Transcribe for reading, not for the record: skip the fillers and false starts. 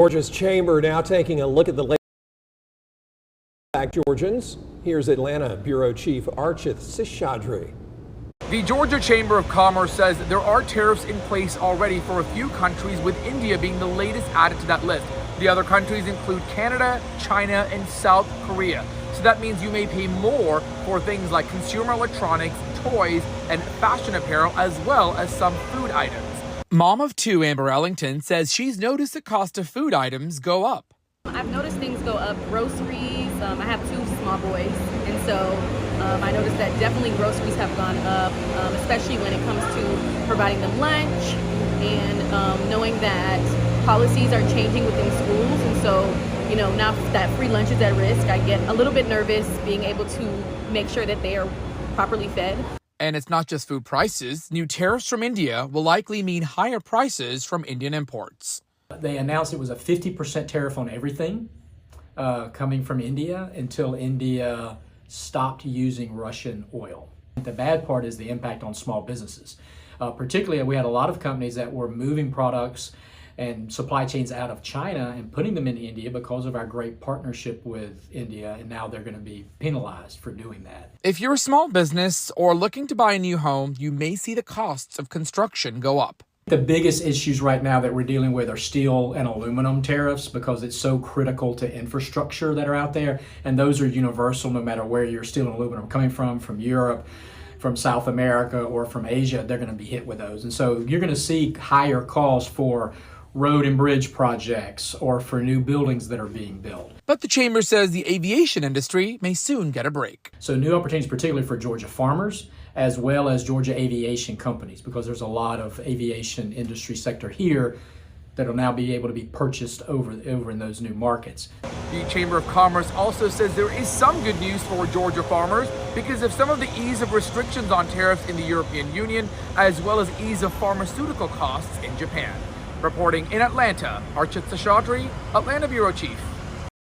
Georgia's chamber now taking a look at the latest back Georgians. Here's Atlanta Bureau Chief Archit Seshadri. The Georgia Chamber of Commerce says there are tariffs in place already for a few countries, with India being the latest added to that list. The other countries include Canada, China, and South Korea. So that means you may pay more for things like consumer electronics, toys, and fashion apparel, as well as some food items. Mom of two, Amber Ellington, says she's noticed the cost of food items go up. I've noticed things go up. Groceries, I have two small boys, and so I noticed that definitely groceries have gone up, especially when it comes to providing them lunch and knowing that policies are changing within schools. And so, now that free lunch is at risk, I get a little bit nervous being able to make sure that they are properly fed. And it's not just food prices. New tariffs from India will likely mean higher prices from Indian imports. They announced it was a 50% tariff on everything coming from India until India stopped using Russian oil. The bad part is the impact on small businesses. Particularly, we had a lot of companies that were moving products and supply chains out of China and putting them into India because of our great partnership with India, and now they're going to be penalized for doing that. If you're a small business or looking to buy a new home, you may see the costs of construction go up. The biggest issues right now that we're dealing with are steel and aluminum tariffs, because it's so critical to infrastructure that are out there, and those are universal no matter where your steel and aluminum coming from Europe, from South America, or from Asia. They're going to be hit with those. And so you're going to see higher costs for road and bridge projects or for new buildings that are being built. But the chamber says the aviation industry may soon get a break. So new opportunities, particularly for Georgia farmers, as well as Georgia aviation companies, because there's a lot of aviation industry sector here that will now be able to be purchased over in those new markets. The Chamber of Commerce also says there is some good news for Georgia farmers because of some of the ease of restrictions on tariffs in the European Union, as well as ease of pharmaceutical costs in Japan. Reporting in Atlanta, Archit Seshadri, Atlanta Bureau Chief.